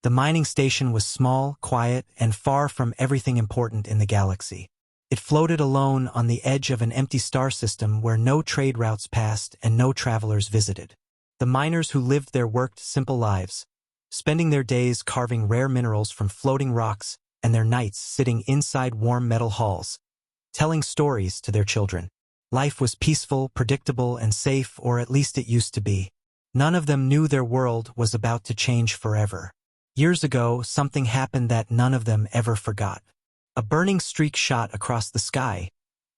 The mining station was small, quiet, and far from everything important in the galaxy. It floated alone on the edge of an empty star system where no trade routes passed and no travelers visited. The miners who lived there worked simple lives, spending their days carving rare minerals from floating rocks and their nights sitting inside warm metal halls, telling stories to their children. Life was peaceful, predictable, and safe, or at least it used to be. None of them knew their world was about to change forever. Years ago, something happened that none of them ever forgot. A burning streak shot across the sky,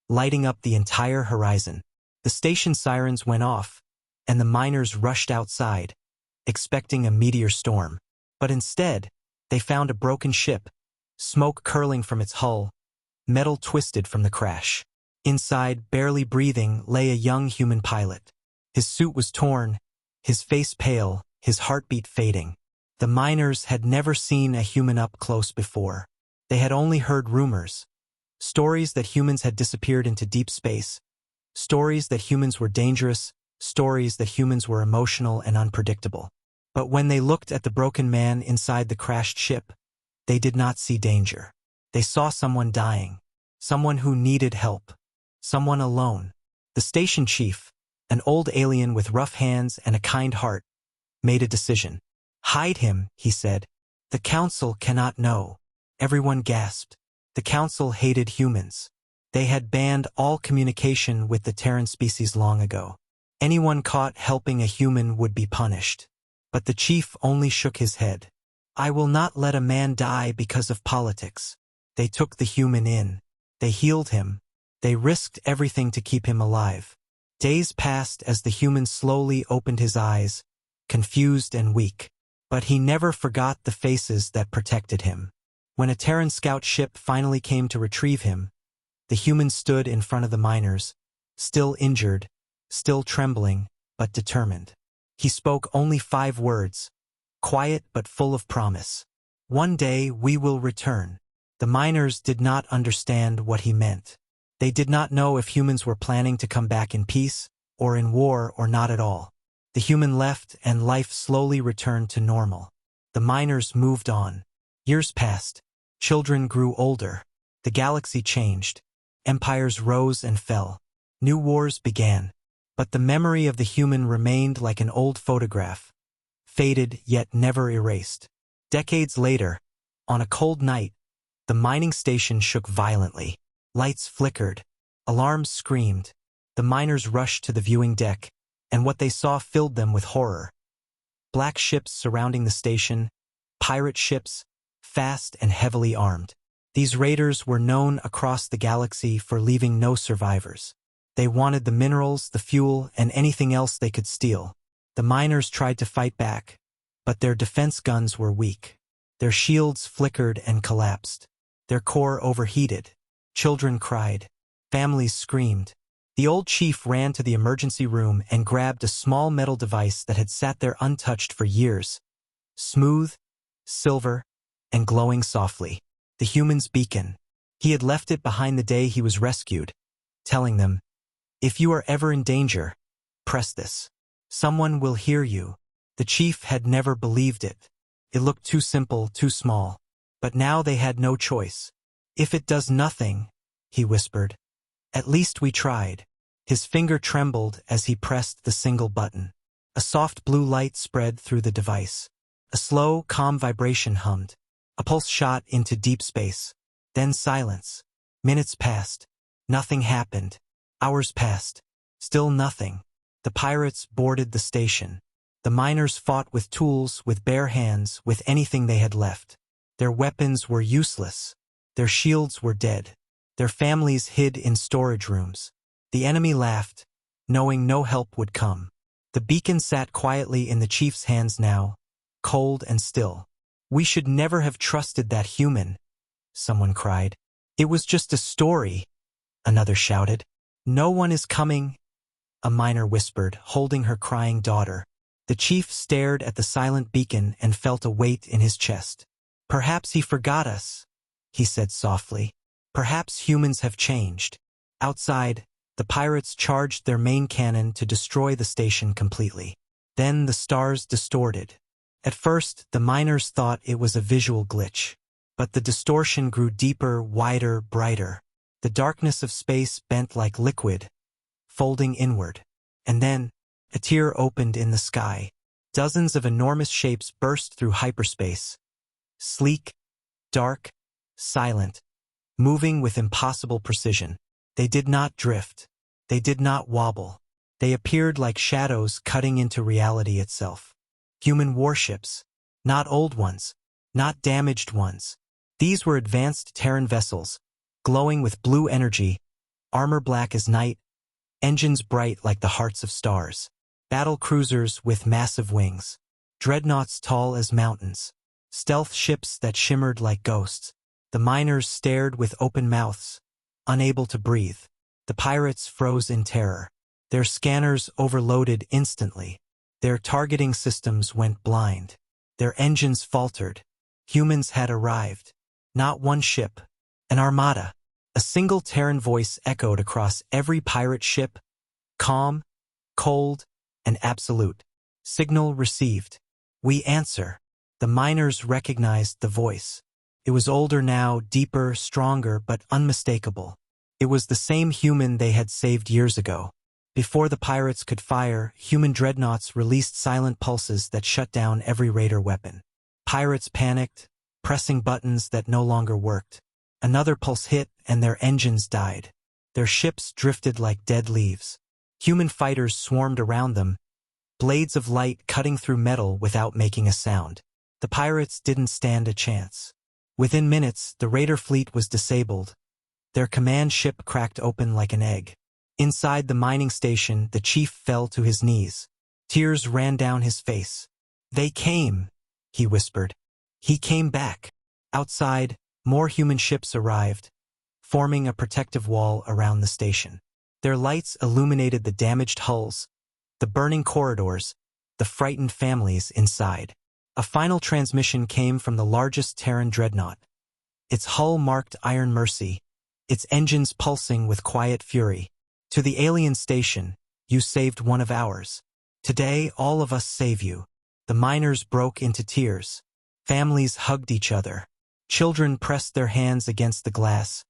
lighting up the entire horizon. The station sirens went off, and the miners rushed outside, expecting a meteor storm. But instead, they found a broken ship, smoke curling from its hull, metal twisted from the crash. Inside, barely breathing, lay a young human pilot. His suit was torn, his face pale, his heartbeat fading. The miners had never seen a human up close before. They had only heard rumors, stories that humans had disappeared into deep space, stories that humans were dangerous, stories that humans were emotional and unpredictable. But when they looked at the broken man inside the crashed ship, they did not see danger. They saw someone dying, someone who needed help, someone alone. The station chief, an old alien with rough hands and a kind heart, made a decision. "Hide him," he said. "The council cannot know." Everyone gasped. The council hated humans. They had banned all communication with the Terran species long ago. Anyone caught helping a human would be punished. But the chief only shook his head. "I will not let a man die because of politics." They took the human in. They healed him. They risked everything to keep him alive. Days passed as the human slowly opened his eyes, confused and weak. But he never forgot the faces that protected him. When a Terran scout ship finally came to retrieve him, the human stood in front of the miners, still injured, still trembling, but determined. He spoke only 5 words, quiet but full of promise. "One day we will return." The miners did not understand what he meant. They did not know if humans were planning to come back in peace, or in war, or not at all. The human left and life slowly returned to normal. The miners moved on. Years passed. Children grew older. The galaxy changed. Empires rose and fell. New wars began. But the memory of the human remained like an old photograph, faded yet never erased. Decades later, on a cold night, the mining station shook violently. Lights flickered. Alarms screamed. The miners rushed to the viewing deck, and what they saw filled them with horror. Black ships surrounding the station, pirate ships, fast and heavily armed. These raiders were known across the galaxy for leaving no survivors. They wanted the minerals, the fuel, and anything else they could steal. The miners tried to fight back, but their defense guns were weak. Their shields flickered and collapsed. Their core overheated. Children cried. Families screamed. The old chief ran to the emergency room and grabbed a small metal device that had sat there untouched for years. Smooth, silver, and glowing softly. The human's beacon. He had left it behind the day he was rescued, telling them, "If you are ever in danger, press this. Someone will hear you." The chief had never believed it. It looked too simple, too small. But now they had no choice. "If it does nothing," he whispered, "at least we tried." His finger trembled as he pressed the single button. A soft blue light spread through the device. A slow, calm vibration hummed. A pulse shot into deep space. Then silence. Minutes passed. Nothing happened. Hours passed. Still nothing. The pirates boarded the station. The miners fought with tools, with bare hands, with anything they had left. Their weapons were useless. Their shields were dead. Their families hid in storage rooms. The enemy laughed, knowing no help would come. The beacon sat quietly in the chief's hands now, cold and still. "We should never have trusted that human," someone cried. "It was just a story," another shouted. "No one is coming," a miner whispered, holding her crying daughter. The chief stared at the silent beacon and felt a weight in his chest. "Perhaps he forgot us," he said softly. "Perhaps humans have changed." Outside, the pirates charged their main cannon to destroy the station completely. Then the stars distorted. At first, the miners thought it was a visual glitch. But the distortion grew deeper, wider, brighter. The darkness of space bent like liquid, folding inward. And then, a tear opened in the sky. Dozens of enormous shapes burst through hyperspace. Sleek, dark, silent, moving with impossible precision. They did not drift. They did not wobble. They appeared like shadows cutting into reality itself. Human warships. Not old ones. Not damaged ones. These were advanced Terran vessels, glowing with blue energy, armor black as night, engines bright like the hearts of stars. Battle cruisers with massive wings. Dreadnoughts tall as mountains. Stealth ships that shimmered like ghosts. The miners stared with open mouths, unable to breathe. The pirates froze in terror. Their scanners overloaded instantly. Their targeting systems went blind. Their engines faltered. Humans had arrived. Not one ship. An armada. A single Terran voice echoed across every pirate ship. Calm, cold, and absolute. Signal received. We answer. The miners recognized the voice. It was older now, deeper, stronger, but unmistakable. It was the same human they had saved years ago. Before the pirates could fire, human dreadnoughts released silent pulses that shut down every raider weapon. Pirates panicked, pressing buttons that no longer worked. Another pulse hit, and their engines died. Their ships drifted like dead leaves. Human fighters swarmed around them, blades of light cutting through metal without making a sound. The pirates didn't stand a chance. Within minutes, the raider fleet was disabled. Their command ship cracked open like an egg. Inside the mining station, the chief fell to his knees. Tears ran down his face. They came, he whispered. He came back. Outside, more human ships arrived, forming a protective wall around the station. Their lights illuminated the damaged hulls, the burning corridors, the frightened families inside. A final transmission came from the largest Terran dreadnought. Its hull marked Iron Mercy, its engines pulsing with quiet fury. To the alien station, you saved one of ours. Today, all of us save you. The miners broke into tears. Families hugged each other. Children pressed their hands against the glass,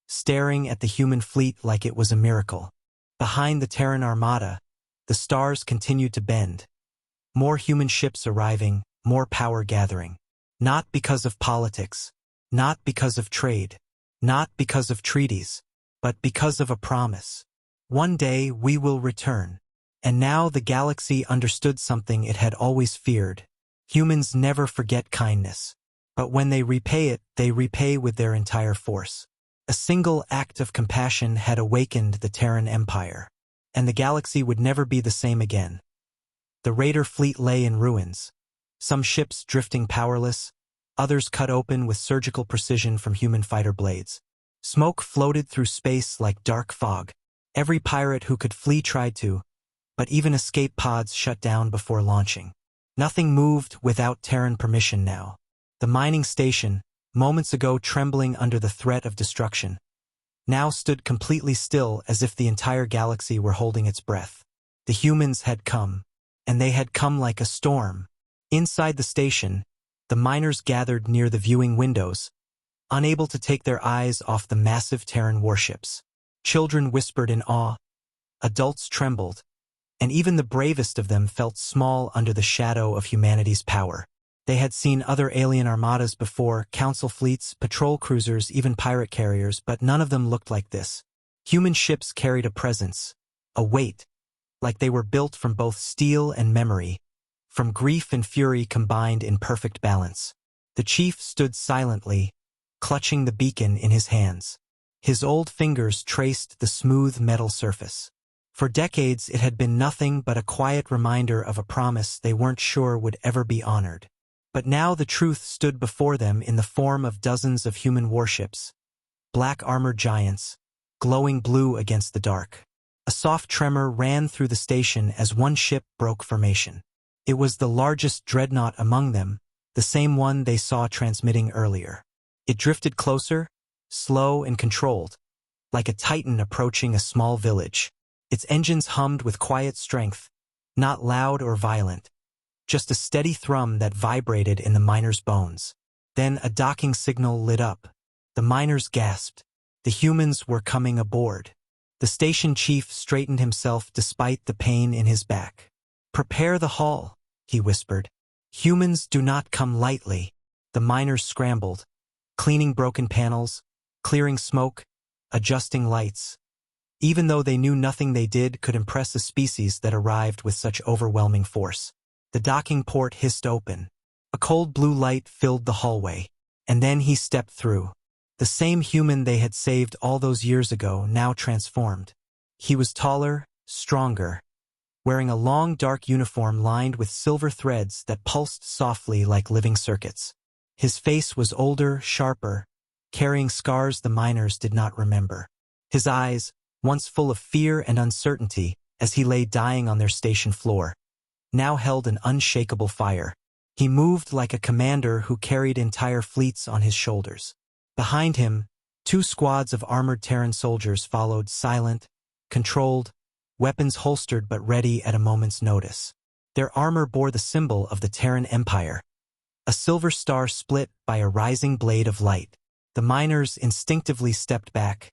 staring at the human fleet like it was a miracle. Behind the Terran armada, the stars continued to bend. More human ships arriving, more power gathering. Not because of politics, not because of trade, not because of treaties, but because of a promise. One day we will return. And now the galaxy understood something it had always feared. Humans never forget kindness. But when they repay with their entire force. A single act of compassion had awakened the Terran Empire. And the galaxy would never be the same again. The raider fleet lay in ruins. Some ships drifting powerless, others cut open with surgical precision from human fighter blades. Smoke floated through space like dark fog. Every pirate who could flee tried to, but even escape pods shut down before launching. Nothing moved without Terran permission now. The mining station, moments ago trembling under the threat of destruction, now stood completely still as if the entire galaxy were holding its breath. The humans had come, and they had come like a storm. Inside the station, the miners gathered near the viewing windows, unable to take their eyes off the massive Terran warships. Children whispered in awe, adults trembled, and even the bravest of them felt small under the shadow of humanity's power. They had seen other alien armadas before, council fleets, patrol cruisers, even pirate carriers, but none of them looked like this. Human ships carried a presence, a weight, like they were built from both steel and memory, from grief and fury combined in perfect balance. The chief stood silently, clutching the beacon in his hands. His old fingers traced the smooth metal surface. For decades it had been nothing but a quiet reminder of a promise they weren't sure would ever be honored. But now the truth stood before them in the form of dozens of human warships, black armored giants, glowing blue against the dark. A soft tremor ran through the station as one ship broke formation. It was the largest dreadnought among them, the same one they saw transmitting earlier. It drifted closer, slow and controlled, like a titan approaching a small village. Its engines hummed with quiet strength, not loud or violent, just a steady thrum that vibrated in the miners' bones. Then a docking signal lit up. The miners gasped. The humans were coming aboard. The station chief straightened himself despite the pain in his back. "Prepare the hull," he whispered. "Humans do not come lightly." The miners scrambled, cleaning broken panels, clearing smoke, adjusting lights. Even though they knew nothing they did could impress a species that arrived with such overwhelming force. The docking port hissed open. A cold blue light filled the hallway, and then he stepped through. The same human they had saved all those years ago, now transformed. He was taller, stronger, wearing a long dark uniform lined with silver threads that pulsed softly like living circuits. His face was older, sharper, carrying scars the miners did not remember. His eyes, once full of fear and uncertainty as he lay dying on their station floor, now held an unshakable fire. He moved like a commander who carried entire fleets on his shoulders. Behind him, 2 squads of armored Terran soldiers followed, silent, controlled, weapons holstered but ready at a moment's notice. Their armor bore the symbol of the Terran Empire, a silver star split by a rising blade of light. The miners instinctively stepped back,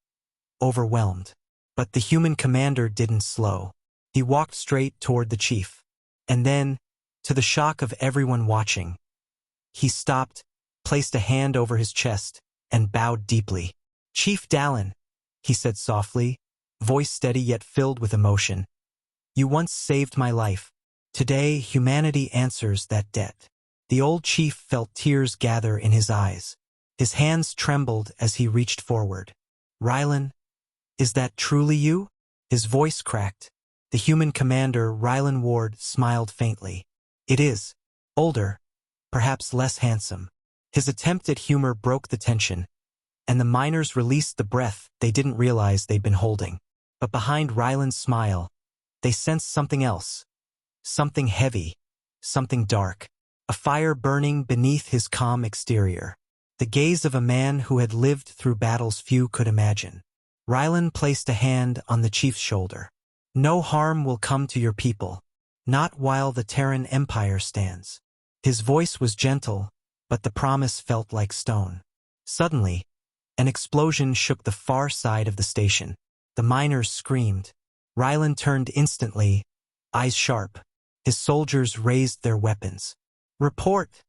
overwhelmed. But the human commander didn't slow. He walked straight toward the chief. And then, to the shock of everyone watching, he stopped, placed a hand over his chest, and bowed deeply. "Chief Dallin," he said softly, voice steady yet filled with emotion. "You once saved my life. Today, humanity answers that debt." The old chief felt tears gather in his eyes. His hands trembled as he reached forward. "Rylan, is that truly you?" His voice cracked. The human commander, Rylan Ward, smiled faintly. "It is. Older, perhaps less handsome." His attempt at humor broke the tension, and the miners released the breath they didn't realize they'd been holding. But behind Rylan's smile, they sensed something else. Something heavy, something dark. A fire burning beneath his calm exterior. The gaze of a man who had lived through battles few could imagine. Rylan placed a hand on the chief's shoulder. "No harm will come to your people. Not while the Terran Empire stands." His voice was gentle, but the promise felt like stone. Suddenly, an explosion shook the far side of the station. The miners screamed. Rylan turned instantly, eyes sharp. His soldiers raised their weapons. "Report,"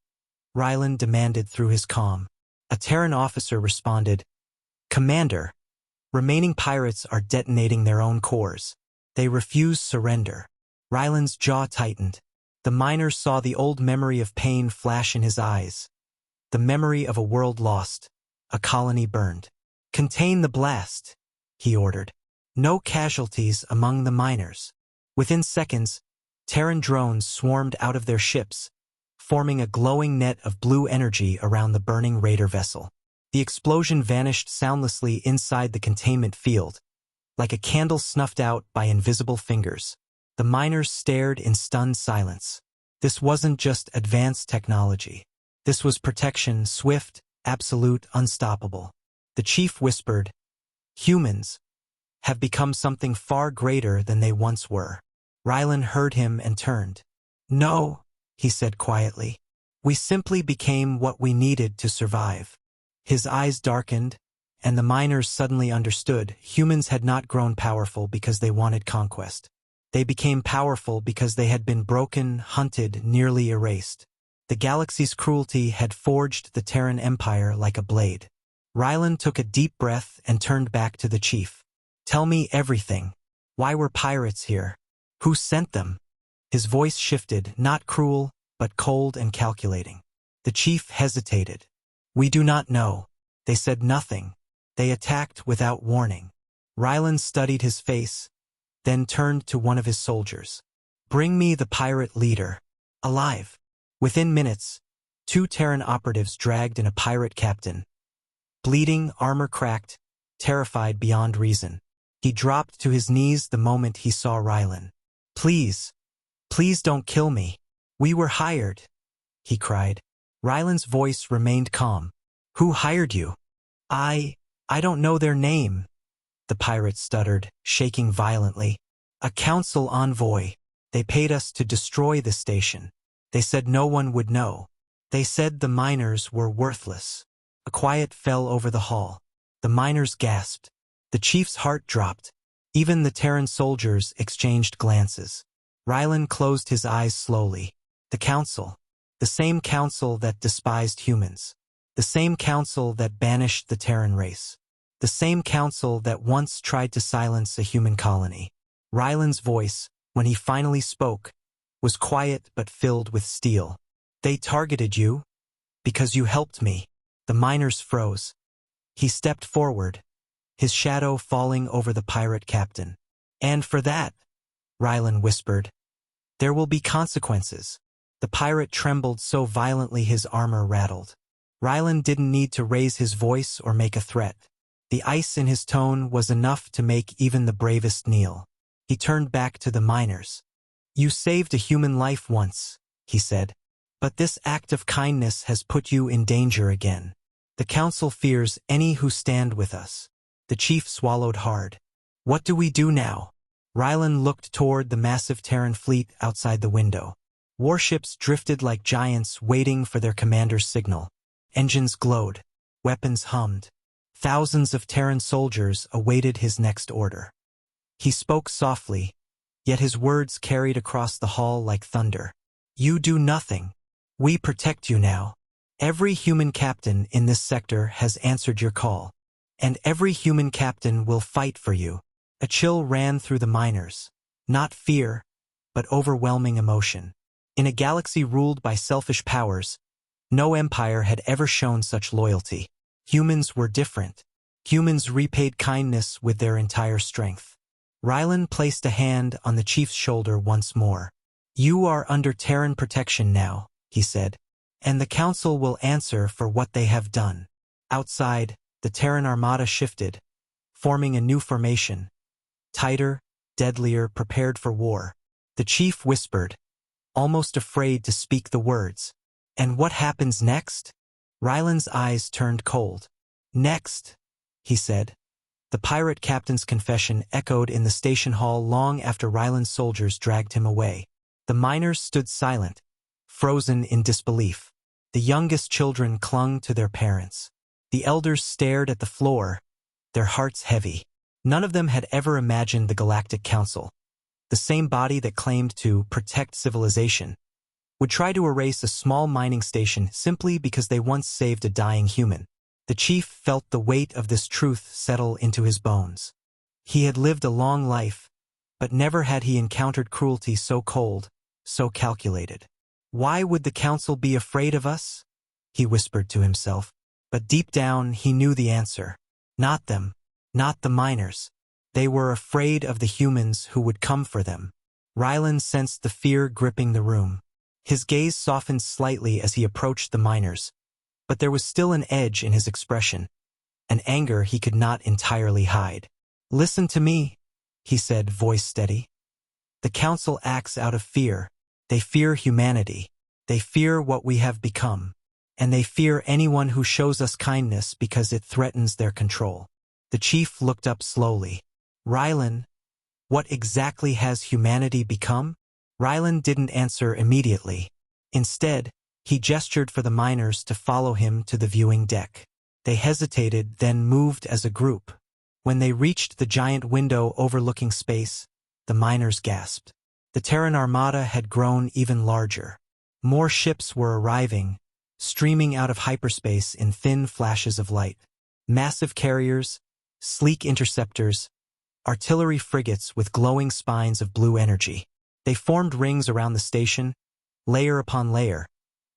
Rylan demanded through his calm. A Terran officer responded, "Commander, remaining pirates are detonating their own cores. They refuse surrender." Rylan's jaw tightened. The miners saw the old memory of pain flash in his eyes. The memory of a world lost, a colony burned. "Contain the blast," he ordered. "No casualties among the miners." Within seconds, Terran drones swarmed out of their ships, forming a glowing net of blue energy around the burning raider vessel. The explosion vanished soundlessly inside the containment field, like a candle snuffed out by invisible fingers. The miners stared in stunned silence. This wasn't just advanced technology. This was protection, swift, absolute, unstoppable. The chief whispered, "Humans have become something far greater than they once were." Rylan heard him and turned. "No," he said quietly. "We simply became what we needed to survive." His eyes darkened, and the miners suddenly understood humans had not grown powerful because they wanted conquest. They became powerful because they had been broken, hunted, nearly erased. The galaxy's cruelty had forged the Terran Empire like a blade. Rylan took a deep breath and turned back to the chief. "Tell me everything. Why were pirates here? Who sent them?" His voice shifted, not cruel, but cold and calculating. The chief hesitated. "We do not know. They said nothing. They attacked without warning." Rylan studied his face, then turned to one of his soldiers. "Bring me the pirate leader. Alive." Within minutes, 2 Terran operatives dragged in a pirate captain. Bleeding, armor cracked, terrified beyond reason. He dropped to his knees the moment he saw Rylan. "Please, please don't kill me. We were hired," he cried. Rylan's voice remained calm. "Who hired you?" I don't know their name," the pirate stuttered, shaking violently. "A council envoy. They paid us to destroy the station." They said no one would know. They said the miners were worthless. A quiet fell over the hall. The miners gasped. The chief's heart dropped. Even the Terran soldiers exchanged glances. Rylan closed his eyes slowly. The council. The same council that despised humans. The same council that banished the Terran race. The same council that once tried to silence a human colony. Rylan's voice, when he finally spoke, was quiet but filled with steel. They targeted you because you helped me. The miners froze. He stepped forward, his shadow falling over the pirate captain. And for that, Rylan whispered, there will be consequences. The pirate trembled so violently his armor rattled. Rylan didn't need to raise his voice or make a threat. The ice in his tone was enough to make even the bravest kneel. He turned back to the miners. You saved a human life once, he said. But this act of kindness has put you in danger again. The council fears any who stand with us. The chief swallowed hard. What do we do now? Rylan looked toward the massive Terran fleet outside the window. Warships drifted like giants waiting for their commander's signal. Engines glowed. Weapons hummed. Thousands of Terran soldiers awaited his next order. He spoke softly, yet his words carried across the hall like thunder. You do nothing. We protect you now. Every human captain in this sector has answered your call. And every human captain will fight for you. A chill ran through the miners. Not fear, but overwhelming emotion. In a galaxy ruled by selfish powers, no empire had ever shown such loyalty. Humans were different. Humans repaid kindness with their entire strength. Rylan placed a hand on the chief's shoulder once more. You are under Terran protection now, he said, and the council will answer for what they have done. Outside, the Terran armada shifted, forming a new formation. Tighter, deadlier, prepared for war. The chief whispered, almost afraid to speak the words. And what happens next? Rylan's eyes turned cold. Next, he said. The pirate captain's confession echoed in the station hall long after Rylan's soldiers dragged him away. The miners stood silent, frozen in disbelief. The youngest children clung to their parents. The elders stared at the floor, their hearts heavy. None of them had ever imagined the Galactic Council, the same body that claimed to protect civilization, would try to erase a small mining station simply because they once saved a dying human. The chief felt the weight of this truth settle into his bones. He had lived a long life, but never had he encountered cruelty so cold, so calculated. Why would the council be afraid of us? He whispered to himself. But deep down he knew the answer. Not them. Not the miners. They were afraid of the humans who would come for them. Rylan sensed the fear gripping the room. His gaze softened slightly as he approached the miners, but there was still an edge in his expression, an anger he could not entirely hide. Listen to me, he said, voice steady. The council acts out of fear. They fear humanity. They fear what we have become. And they fear anyone who shows us kindness because it threatens their control. The chief looked up slowly. Rylan, what exactly has humanity become? Rylan didn't answer immediately. Instead, he gestured for the miners to follow him to the viewing deck. They hesitated, then moved as a group. When they reached the giant window overlooking space, the miners gasped. The Terran armada had grown even larger. More ships were arriving, streaming out of hyperspace in thin flashes of light. Massive carriers, sleek interceptors, artillery frigates with glowing spines of blue energy. They formed rings around the station, layer upon layer,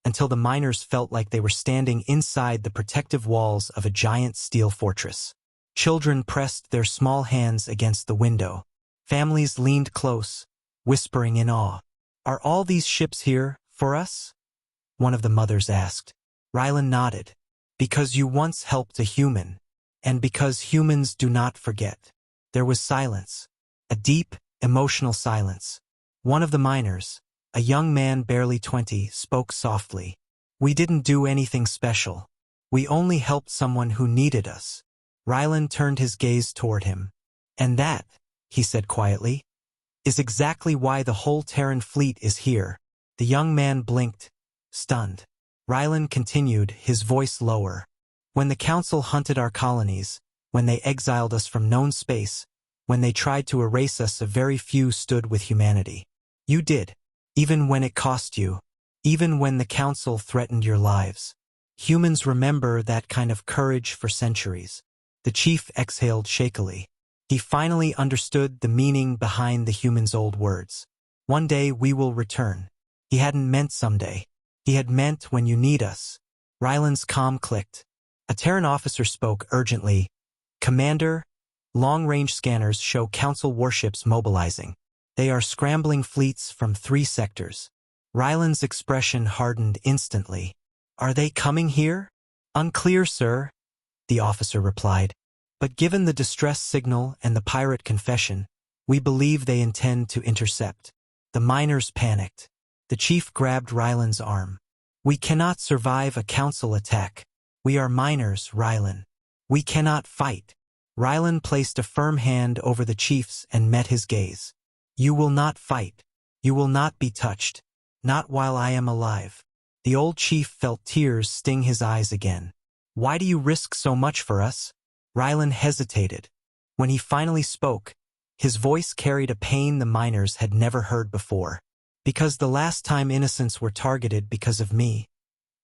until the miners felt like they were standing inside the protective walls of a giant steel fortress. Children pressed their small hands against the window. Families leaned close, whispering in awe. Are all these ships here for us? One of the mothers asked. Rylan nodded. Because you once helped a human, and because humans do not forget. There was silence, a deep, emotional silence. One of the miners, a young man barely 20, spoke softly. We didn't do anything special. We only helped someone who needed us. Rylan turned his gaze toward him. And that, he said quietly, is exactly why the whole Terran fleet is here. The young man blinked, stunned. Rylan continued, his voice lower. When the Council hunted our colonies, when they exiled us from known space, when they tried to erase us, a very few stood with humanity. You did. Even when it cost you. Even when the Council threatened your lives. Humans remember that kind of courage for centuries. The chief exhaled shakily. He finally understood the meaning behind the humans' old words. One day we will return. He hadn't meant someday. He had meant when you need us. Rylan's comm clicked. A Terran officer spoke urgently. Commander, long-range scanners show Council warships mobilizing. They are scrambling fleets from 3 sectors. Rylan's expression hardened instantly. Are they coming here? Unclear, sir, the officer replied. But given the distress signal and the pirate confession, we believe they intend to intercept. The miners panicked. The chief grabbed Rylan's arm. We cannot survive a Council attack. We are miners, Rylan. We cannot fight. Rylan placed a firm hand over the chief's and met his gaze. You will not fight. You will not be touched. Not while I am alive. The old chief felt tears sting his eyes again. Why do you risk so much for us? Rylan hesitated. When he finally spoke, his voice carried a pain the miners had never heard before. Because the last time innocents were targeted because of me.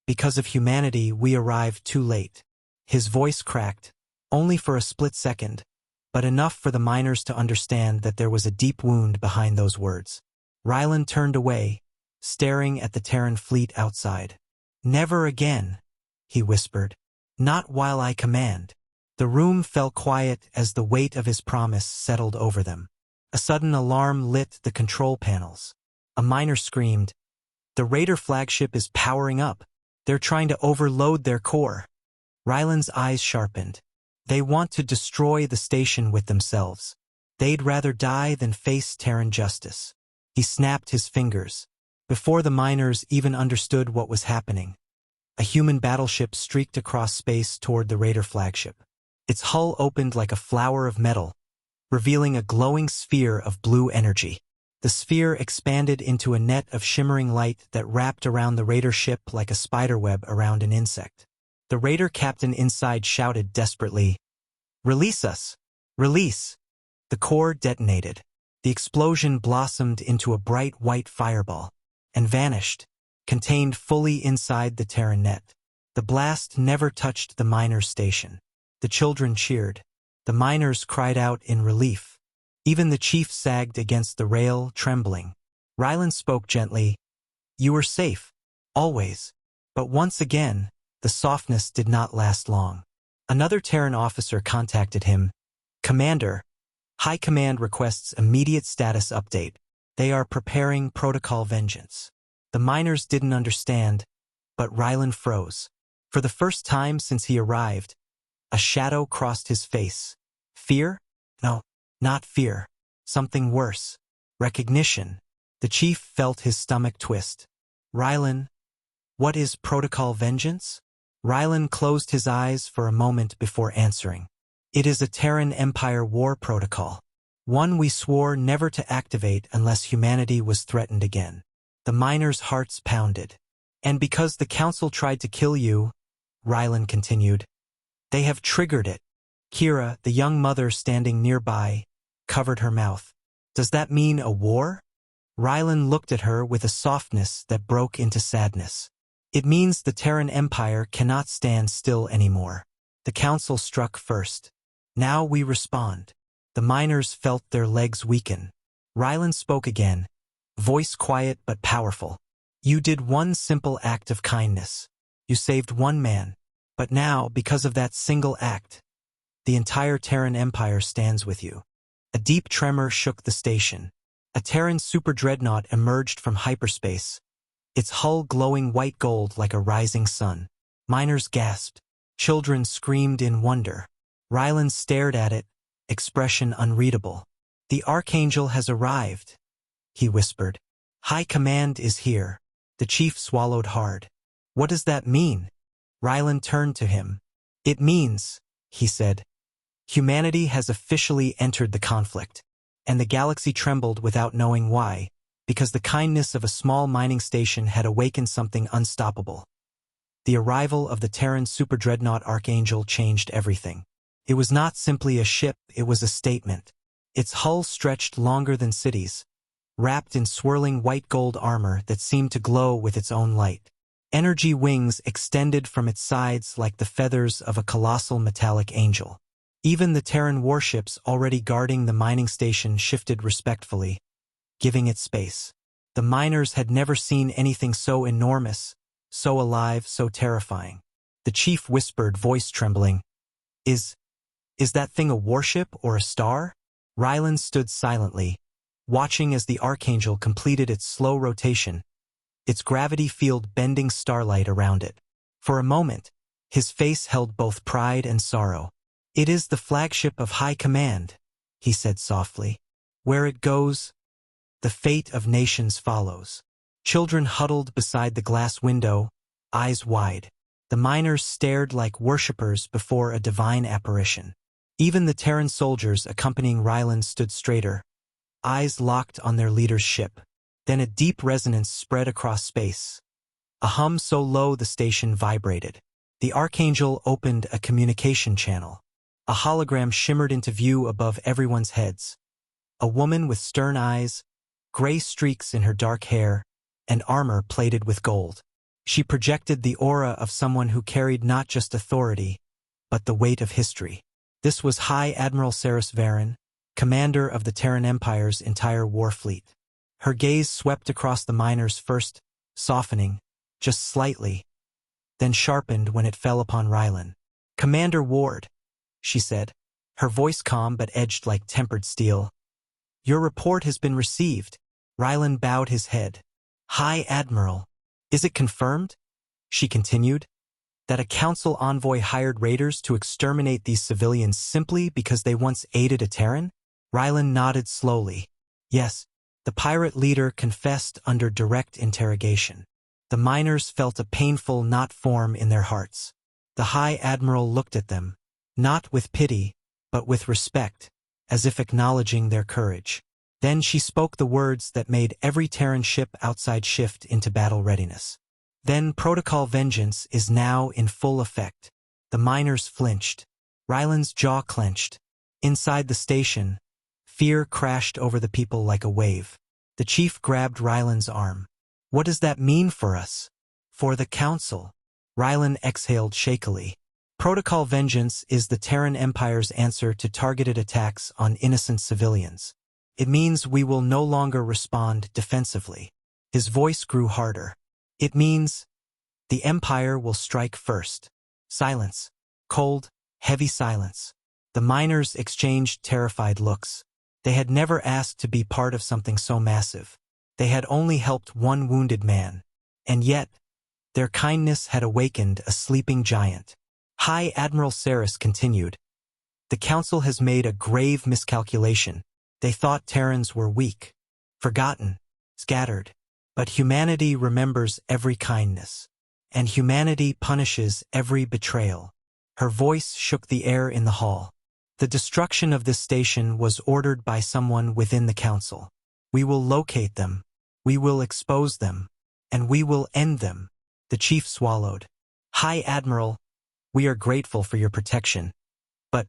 Because of humanity, we arrived too late. His voice cracked, only for a split second, but enough for the miners to understand that there was a deep wound behind those words. Rylan turned away, staring at the Terran fleet outside. Never again, he whispered. Not while I command. The room fell quiet as the weight of his promise settled over them. A sudden alarm lit the control panels. A miner screamed, "The Raider flagship is powering up. They're trying to overload their core." Rylan's eyes sharpened. They want to destroy the station with themselves. They'd rather die than face Terran justice. He snapped his fingers. Before the miners even understood what was happening, a human battleship streaked across space toward the Raider flagship. Its hull opened like a flower of metal, revealing a glowing sphere of blue energy. The sphere expanded into a net of shimmering light that wrapped around the Raider ship like a spiderweb around an insect. The Raider captain inside shouted desperately, "Release us! Release!" The core detonated. The explosion blossomed into a bright white fireball and vanished, contained fully inside the Terran net. The blast never touched the miners' station. The children cheered. The miners cried out in relief. Even the chief sagged against the rail, trembling. Rylan spoke gently. You were safe. Always. But once again, the softness did not last long. Another Terran officer contacted him. Commander, High Command requests immediate status update. They are preparing Protocol vengeance. The miners didn't understand, but Rylan froze. For the first time since he arrived, a shadow crossed his face. Fear? No, not fear. Something worse. Recognition. The chief felt his stomach twist. Rylan, what is Protocol vengeance? Rylan closed his eyes for a moment before answering. It is a Terran Empire war protocol. One we swore never to activate unless humanity was threatened again. The miners' hearts pounded. And because the Council tried to kill you, Rylan continued, they have triggered it. Kira, the young mother standing nearby, covered her mouth. Does that mean a war? Rylan looked at her with a softness that broke into sadness. It means the Terran Empire cannot stand still anymore. The Council struck first. Now we respond. The miners felt their legs weaken. Rylan spoke again, voice quiet but powerful. You did one simple act of kindness. You saved one man. But now, because of that single act, the entire Terran Empire stands with you. A deep tremor shook the station. A Terran super-dreadnought emerged from hyperspace, its hull glowing white gold like a rising sun. Miners gasped. Children screamed in wonder. Rylan stared at it, expression unreadable. The Archangel has arrived, he whispered. High Command is here. The chief swallowed hard. What does that mean? Rylan turned to him. It means, he said, humanity has officially entered the conflict. And the galaxy trembled without knowing why, because the kindness of a small mining station had awakened something unstoppable. The arrival of the Terran superdreadnought Archangel changed everything. It was not simply a ship, it was a statement. Its hull stretched longer than cities, wrapped in swirling white gold armor that seemed to glow with its own light. Energy wings extended from its sides like the feathers of a colossal metallic angel. Even the Terran warships already guarding the mining station shifted respectfully, giving it space. The miners had never seen anything so enormous, so alive, so terrifying. The chief whispered, voice trembling, Is that thing a warship or a star?" Rylan stood silently, watching as the Archangel completed its slow rotation, its gravity field bending starlight around it. For a moment, his face held both pride and sorrow. "It is the flagship of High Command," he said softly. "Where it goes, the fate of nations follows." Children huddled beside the glass window, eyes wide. The miners stared like worshippers before a divine apparition. Even the Terran soldiers accompanying Rylan stood straighter, eyes locked on their leader's ship. Then a deep resonance spread across space. A hum so low the station vibrated. The Archangel opened a communication channel. A hologram shimmered into view above everyone's heads. A woman with stern eyes, gray streaks in her dark hair, and armor plated with gold. She projected the aura of someone who carried not just authority, but the weight of history. This was High Admiral Saris Varen, commander of the Terran Empire's entire war fleet. Her gaze swept across the miners, first softening, just slightly, then sharpened when it fell upon Rylan. "Commander Ward," she said, her voice calm but edged like tempered steel. "Your report has been received." Rylan bowed his head. "High Admiral, is it confirmed?" she continued. "That a council envoy hired raiders to exterminate these civilians simply because they once aided a Terran?" Rylan nodded slowly. "Yes, the pirate leader confessed under direct interrogation." The miners felt a painful knot form in their hearts. The High Admiral looked at them, not with pity, but with respect, as if acknowledging their courage. Then she spoke the words that made every Terran ship outside shift into battle readiness. "Then Protocol Vengeance is now in full effect." The miners flinched. Rylan's jaw clenched. Inside the station, fear crashed over the people like a wave. The chief grabbed Rylan's arm. "What does that mean for us?" "For the Council." Rylan exhaled shakily. "Protocol Vengeance is the Terran Empire's answer to targeted attacks on innocent civilians. It means we will no longer respond defensively." His voice grew harder. "It means the Empire will strike first." Silence. Cold, heavy silence. The miners exchanged terrified looks. They had never asked to be part of something so massive. They had only helped one wounded man. And yet, their kindness had awakened a sleeping giant. High Admiral Saris continued. "The Council has made a grave miscalculation. They thought Terrans were weak, forgotten, scattered. But humanity remembers every kindness. And humanity punishes every betrayal." Her voice shook the air in the hall. "The destruction of this station was ordered by someone within the Council. We will locate them, we will expose them, and we will end them." The chief swallowed. "High Admiral, we are grateful for your protection. But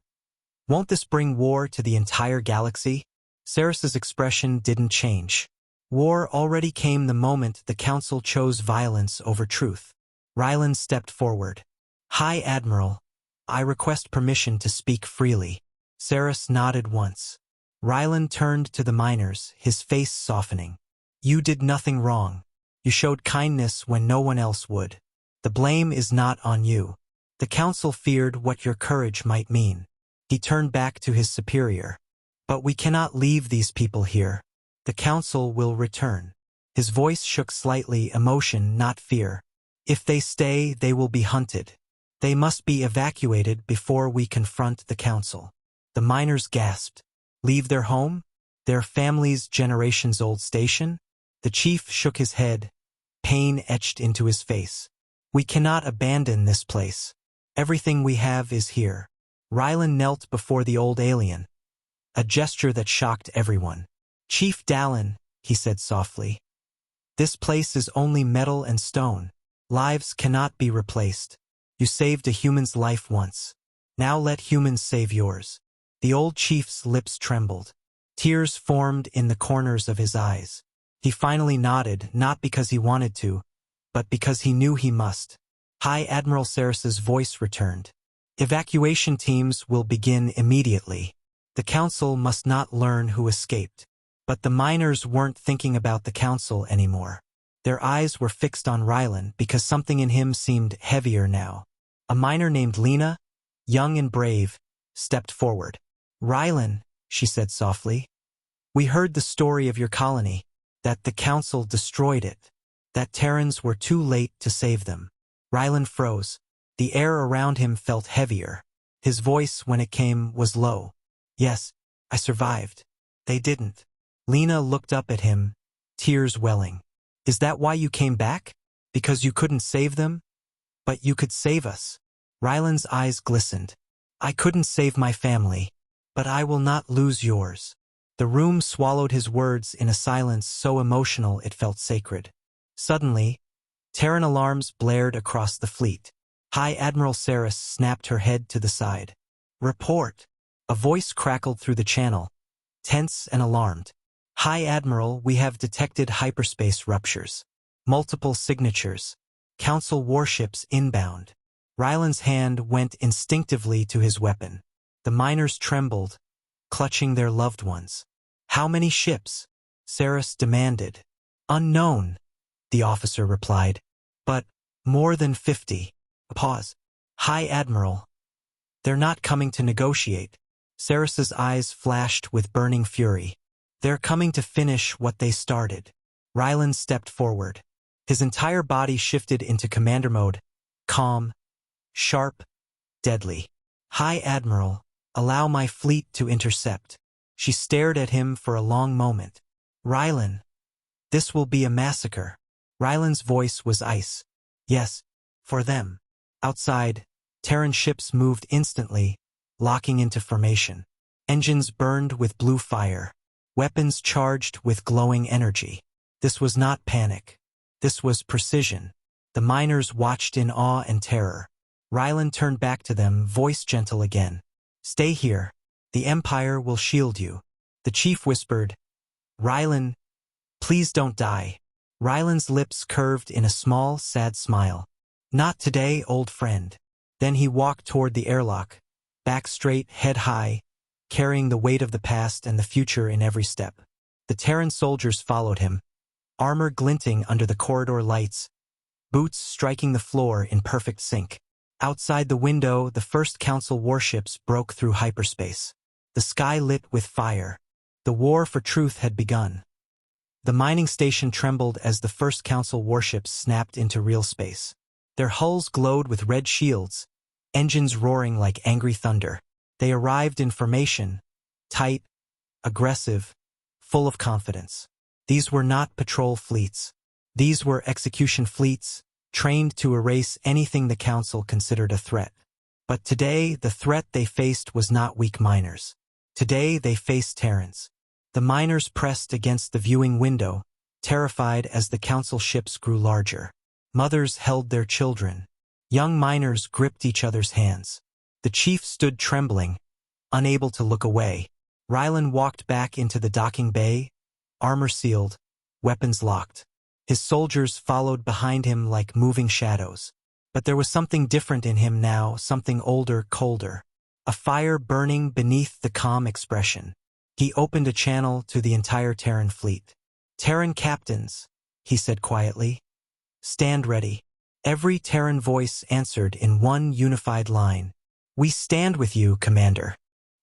won't this bring war to the entire galaxy?" Saris's expression didn't change. War already came the moment the Council chose violence over truth. Rylan stepped forward. "High Admiral, I request permission to speak freely." Saris nodded once. Rylan turned to the miners, his face softening. "You did nothing wrong. You showed kindness when no one else would. The blame is not on you. The Council feared what your courage might mean." He turned back to his superior. "But we cannot leave these people here. The Council will return." His voice shook slightly, emotion, not fear. "If they stay, they will be hunted. They must be evacuated before we confront the Council." The miners gasped. Leave their home? Their family's generations-old station? The chief shook his head, pain etched into his face. "We cannot abandon this place. Everything we have is here." Rylan knelt before the old alien, a gesture that shocked everyone. "Chief Dallin, he said softly. This place is only metal and stone. Lives cannot be replaced. You saved a human's life once. Now let humans save yours. The old chief's lips trembled. Tears formed in the corners of his eyes. He finally nodded, not because he wanted to, but because he knew he must. High Admiral Saris's voice returned. Evacuation teams will begin immediately. The council must not learn who escaped. But the miners weren't thinking about the council anymore. Their eyes were fixed on Rylan because something in him seemed heavier now. A miner named Lena, young and brave, stepped forward. Rylan, she said softly. We heard the story of your colony, that the council destroyed it, that Terrans were too late to save them. Rylan froze. The air around him felt heavier. His voice, when it came, was low. Yes, I survived. They didn't. Lena looked up at him, tears welling. Is that why you came back? Because you couldn't save them? But you could save us. Rylan's eyes glistened. I couldn't save my family, but I will not lose yours. The room swallowed his words in a silence so emotional it felt sacred. Suddenly, Terran alarms blared across the fleet. High Admiral Saris snapped her head to the side. Report! A voice crackled through the channel, tense and alarmed. High Admiral, we have detected hyperspace ruptures. Multiple signatures. Council warships inbound. Rylan's hand went instinctively to his weapon. The miners trembled, clutching their loved ones. How many ships? Saris demanded. Unknown, the officer replied. But more than 50. A pause. High Admiral. They're not coming to negotiate. Saris's eyes flashed with burning fury. They're coming to finish what they started. Rylan stepped forward. His entire body shifted into commander mode. Calm, sharp, deadly. High Admiral, allow my fleet to intercept. She stared at him for a long moment. Rylan, this will be a massacre. Rylan's voice was ice. Yes, for them. Outside, Terran ships moved instantly, locking into formation. Engines burned with blue fire. Weapons charged with glowing energy. This was not panic. This was precision. The miners watched in awe and terror. Rylan turned back to them, voice gentle again. Stay here. The Empire will shield you. The chief whispered, Rylan, please don't die. Rylan's lips curved in a small, sad smile. Not today, old friend. Then he walked toward the airlock, back straight, head high, carrying the weight of the past and the future in every step. The Terran soldiers followed him, armor glinting under the corridor lights, boots striking the floor in perfect sync. Outside the window, the first Council warships broke through hyperspace. The sky lit with fire. The war for truth had begun. The mining station trembled as the first Council warships snapped into real space. Their hulls glowed with red shields, engines roaring like angry thunder. They arrived in formation, tight, aggressive, full of confidence. These were not patrol fleets. These were execution fleets, trained to erase anything the Council considered a threat. But today, the threat they faced was not weak miners. Today, they faced Terrans. The miners pressed against the viewing window, terrified as the Council ships grew larger. Mothers held their children. Young miners gripped each other's hands. The chief stood trembling, unable to look away. Rylan walked back into the docking bay, armor sealed, weapons locked. His soldiers followed behind him like moving shadows. But there was something different in him now, something older, colder. A fire burning beneath the calm expression. He opened a channel to the entire Terran fleet. Terran captains, he said quietly. Stand ready. Every Terran voice answered in one unified line. We stand with you, Commander.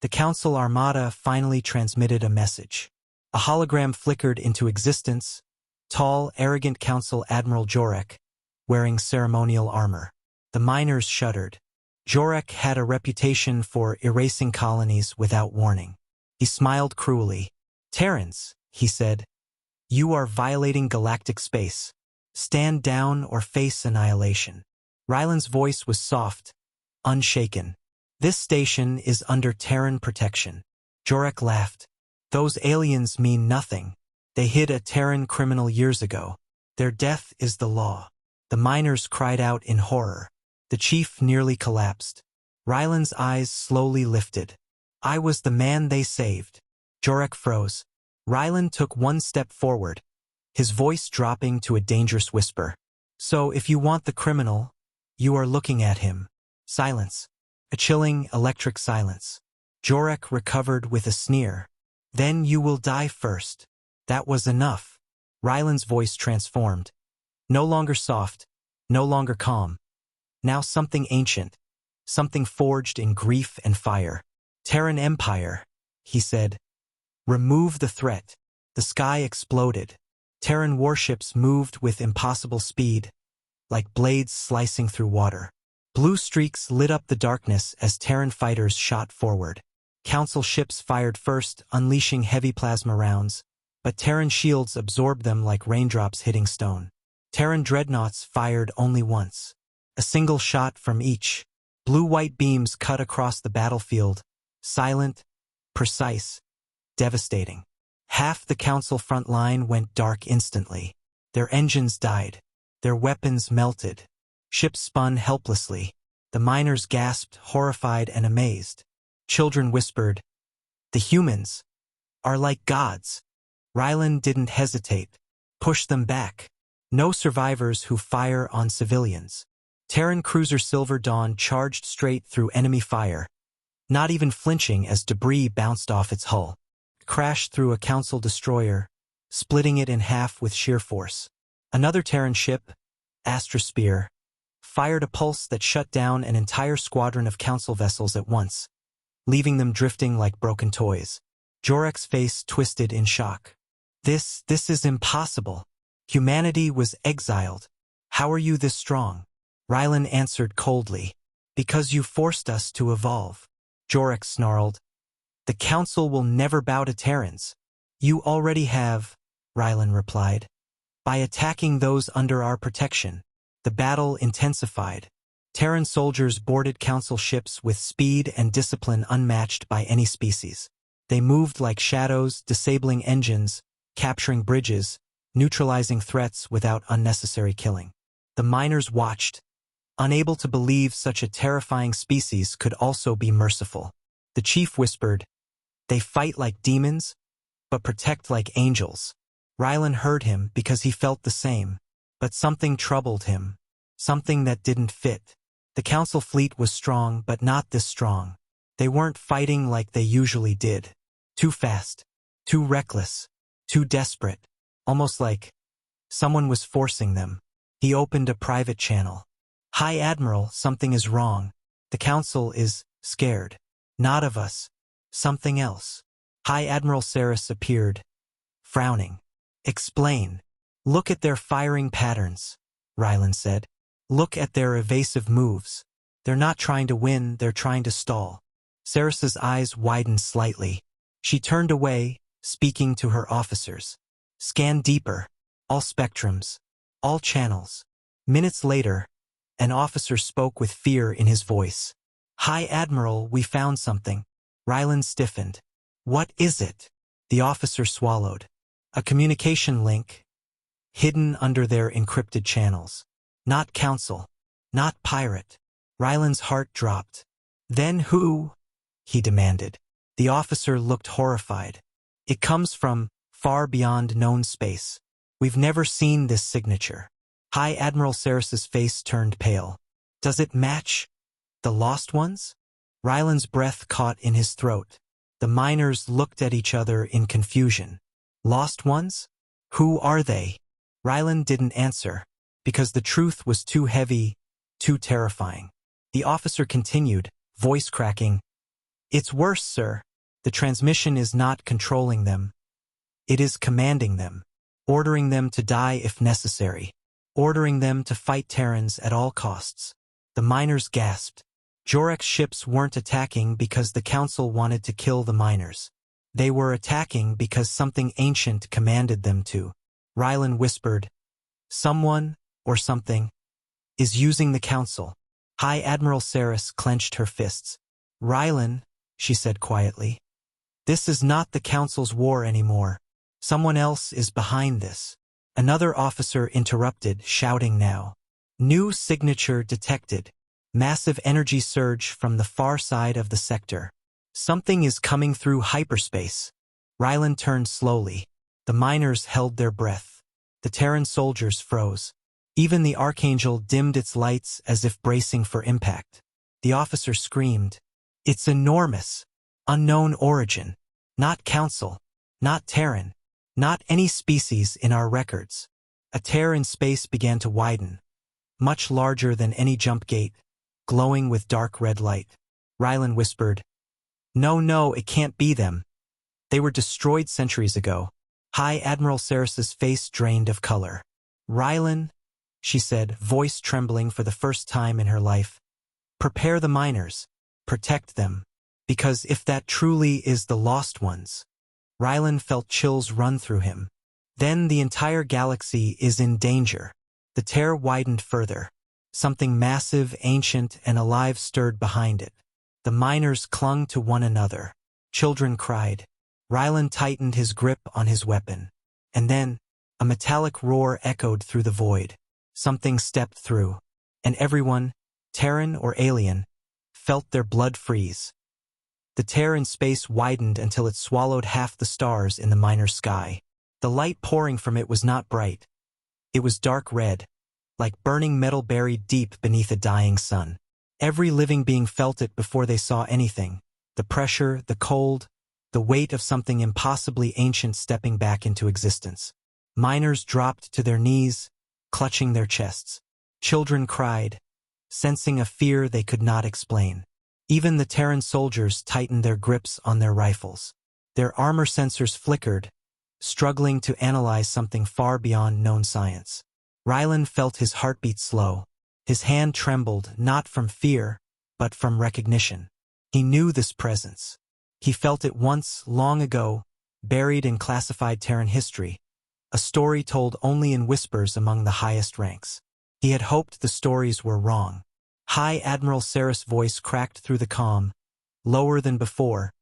The Council Armada finally transmitted a message. A hologram flickered into existence. Tall, arrogant Council Admiral Jorek, wearing ceremonial armor. The miners shuddered. Jorek had a reputation for erasing colonies without warning. He smiled cruelly. Terrans, he said, you are violating galactic space. Stand down or face annihilation. Rylan's voice was soft, unshaken. This station is under Terran protection. Jorek laughed. Those aliens mean nothing. They hid a Terran criminal years ago. Their death is the law. The miners cried out in horror. The chief nearly collapsed. Ryland's eyes slowly lifted. I was the man they saved. Jorek froze. Ryland took one step forward, his voice dropping to a dangerous whisper. So if you want the criminal, you are looking at him. Silence. A chilling, electric silence. Jorek recovered with a sneer. Then you will die first. That was enough. Ryland's voice transformed. No longer soft, no longer calm. Now something ancient, something forged in grief and fire. Terran Empire, he said. Remove the threat. The sky exploded. Terran warships moved with impossible speed, like blades slicing through water. Blue streaks lit up the darkness as Terran fighters shot forward. Council ships fired first, unleashing heavy plasma rounds, but Terran shields absorbed them like raindrops hitting stone. Terran dreadnoughts fired only once. A single shot from each. Blue-white beams cut across the battlefield, silent, precise, devastating. Half the Council front line went dark instantly. Their engines died. Their weapons melted. Ships spun helplessly. The miners gasped, horrified and amazed. Children whispered, "The humans are like gods." Ryland didn't hesitate. Push them back. No survivors who fire on civilians. Terran cruiser Silver Dawn charged straight through enemy fire, not even flinching as debris bounced off its hull. Crashed through a Council destroyer, splitting it in half with sheer force. Another Terran ship, Astrosphere, fired a pulse that shut down an entire squadron of Council vessels at once, leaving them drifting like broken toys. Jorek's face twisted in shock. This is impossible. Humanity was exiled. How are you this strong? Ryland answered coldly. Because you forced us to evolve. Jorek snarled. The Council will never bow to Terrans. You already have, Ryland replied. By attacking those under our protection. The battle intensified. Terran soldiers boarded Council ships with speed and discipline unmatched by any species. They moved like shadows, disabling engines, capturing bridges, neutralizing threats without unnecessary killing. The miners watched, unable to believe such a terrifying species could also be merciful. The chief whispered, "They fight like demons, but protect like angels." Ryland heard him because he felt the same, but something troubled him, something that didn't fit. The Council fleet was strong, but not this strong. They weren't fighting like they usually did. Too fast, too reckless, too desperate, almost like someone was forcing them. He opened a private channel. High Admiral, something is wrong. The Council is scared. Not of us. Something else. High Admiral Saris appeared, frowning. Explain. Look at their firing patterns, Ryland said. Look at their evasive moves. They're not trying to win, they're trying to stall. Saris's eyes widened slightly. She turned away, speaking to her officers. Scan deeper. All spectrums. All channels. Minutes later, an officer spoke with fear in his voice. High Admiral, we found something. Ryland stiffened. What is it? The officer swallowed. A communication link, hidden under their encrypted channels. Not Council. Not pirate. Ryland's heart dropped. Then who? He demanded. The officer looked horrified. It comes from far beyond known space. We've never seen this signature. High Admiral Saris's face turned pale. Does it match the Lost Ones? Ryland's breath caught in his throat. The miners looked at each other in confusion. Lost Ones? Who are they? Ryland didn't answer, because the truth was too heavy, too terrifying. The officer continued, voice cracking. It's worse, sir. The transmission is not controlling them. It is commanding them, ordering them to die if necessary, ordering them to fight Terrans at all costs. The miners gasped. Jorek's ships weren't attacking because the Council wanted to kill the miners. They were attacking because something ancient commanded them to. Ryland whispered, someone, or something, is using the Council. High Admiral Saris clenched her fists. Ryland, she said quietly, this is not the Council's war anymore. Someone else is behind this. Another officer interrupted, shouting now. New signature detected. Massive energy surge from the far side of the sector. Something is coming through hyperspace. Rylan turned slowly. The miners held their breath. The Terran soldiers froze. Even the Archangel dimmed its lights as if bracing for impact. The officer screamed. It's enormous. Unknown origin. Not Council. Not Terran. Not any species in our records. A tear in space began to widen. Much larger than any jump gate, glowing with dark red light. Rylan whispered, No, it can't be them. They were destroyed centuries ago. High Admiral Saris's face drained of color. Rylan, she said, voice trembling for the first time in her life. Prepare the miners. Protect them. Because if that truly is the lost ones. Rylan felt chills run through him. Then the entire galaxy is in danger. The tear widened further. Something massive, ancient, and alive stirred behind it. The miners clung to one another. Children cried. Rylan tightened his grip on his weapon. And then, a metallic roar echoed through the void. Something stepped through. And everyone, Terran or alien, felt their blood freeze. The tear in space widened until it swallowed half the stars in the minor sky. The light pouring from it was not bright. It was dark red, like burning metal buried deep beneath a dying sun. Every living being felt it before they saw anything. The pressure, the cold, the weight of something impossibly ancient stepping back into existence. Miners dropped to their knees, clutching their chests. Children cried, sensing a fear they could not explain. Even the Terran soldiers tightened their grips on their rifles. Their armor sensors flickered, struggling to analyze something far beyond known science. Rylan felt his heartbeat slow. His hand trembled, not from fear, but from recognition. He knew this presence. He felt it once, long ago, buried in classified Terran history, a story told only in whispers among the highest ranks. He had hoped the stories were wrong. High Admiral Saris' voice cracked through the calm, lower than before,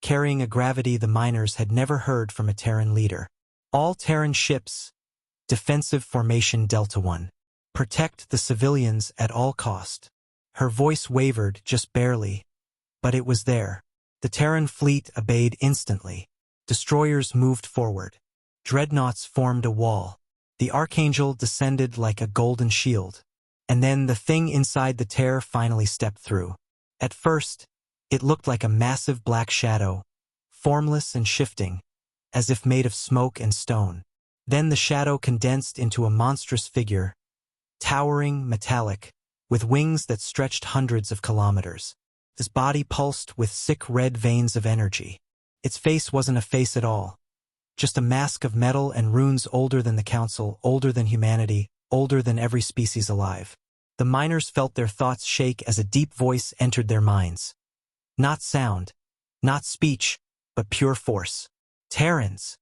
carrying a gravity the miners had never heard from a Terran leader. All Terran ships, defensive formation Delta 1. Protect the civilians at all cost. Her voice wavered just barely, but it was there. The Terran fleet obeyed instantly. Destroyers moved forward. Dreadnoughts formed a wall. The Archangel descended like a golden shield. And then the thing inside the tear finally stepped through. At first, it looked like a massive black shadow, formless and shifting, as if made of smoke and stone. Then the shadow condensed into a monstrous figure, towering, metallic, with wings that stretched hundreds of kilometers. His body pulsed with sick red veins of energy. Its face wasn't a face at all, just a mask of metal and runes older than the Council, older than humanity, older than every species alive. The miners felt their thoughts shake as a deep voice entered their minds. Not sound, not speech, but pure force. Terrans.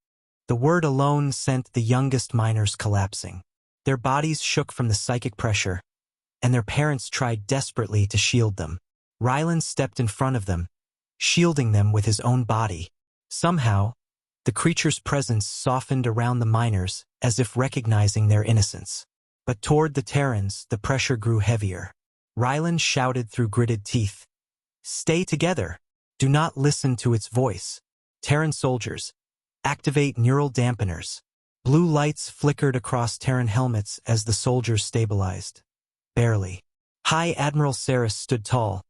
The word alone sent the youngest miners collapsing. Their bodies shook from the psychic pressure, and their parents tried desperately to shield them. Rylan stepped in front of them, shielding them with his own body. Somehow, the creature's presence softened around the miners as if recognizing their innocence. But toward the Terrans, the pressure grew heavier. Rylan shouted through gritted teeth. Stay together. Do not listen to its voice. Terran soldiers, activate neural dampeners. Blue lights flickered across Terran helmets as the soldiers stabilized. Barely. High Admiral Saris stood tall,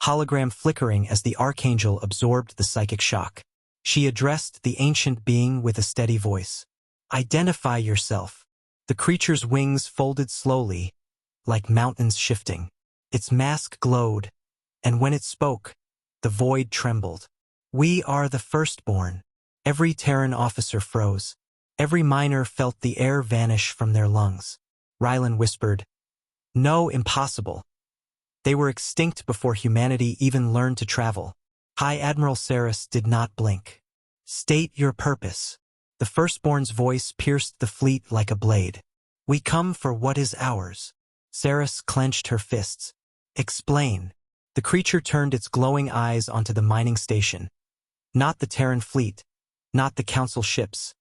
hologram flickering as the Archangel absorbed the psychic shock. She addressed the ancient being with a steady voice. Identify yourself. The creature's wings folded slowly, like mountains shifting. Its mask glowed, and when it spoke, the void trembled. We are the firstborn. Every Terran officer froze. Every miner felt the air vanish from their lungs. Rylan whispered, No, impossible. They were extinct before humanity even learned to travel. High Admiral Saris did not blink. State your purpose. The firstborn's voice pierced the fleet like a blade. We come for what is ours. Saris clenched her fists. Explain. The creature turned its glowing eyes onto the mining station. Not the Terran fleet. Not the Council ships.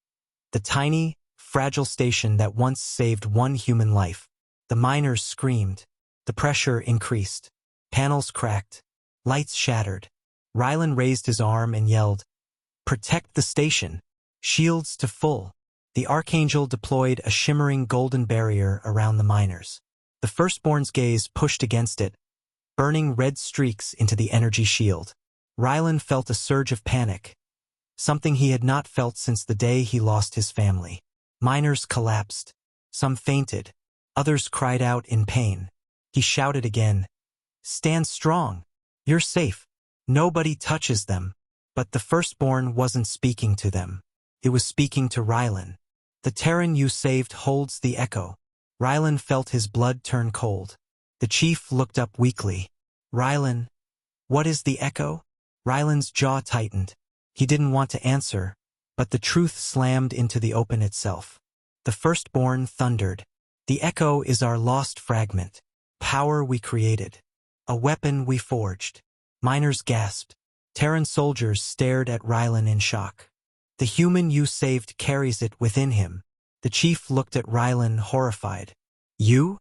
The tiny, fragile station that once saved one human life. The miners screamed. The pressure increased. Panels cracked. Lights shattered. Rylan raised his arm and yelled, "Protect the station! Shields to full!" The Archangel deployed a shimmering golden barrier around the miners. The Firstborn's gaze pushed against it, burning red streaks into the energy shield. Rylan felt a surge of panic, something he had not felt since the day he lost his family. Miners collapsed. Some fainted. Others cried out in pain. He shouted again, "Stand strong! You're safe! Nobody touches them!" But the Firstborn wasn't speaking to them. It was speaking to Rylan. "The Terran you saved holds the echo." Rylan felt his blood turn cold. The chief looked up weakly. "Rylan, what is the echo?" Rylan's jaw tightened. He didn't want to answer, but the truth slammed into the open itself. The Firstborn thundered. "The echo is our lost fragment. Power we created. A weapon we forged." Miners gasped. Terran soldiers stared at Rylan in shock. "The human you saved carries it within him." The chief looked at Rylan horrified. "You?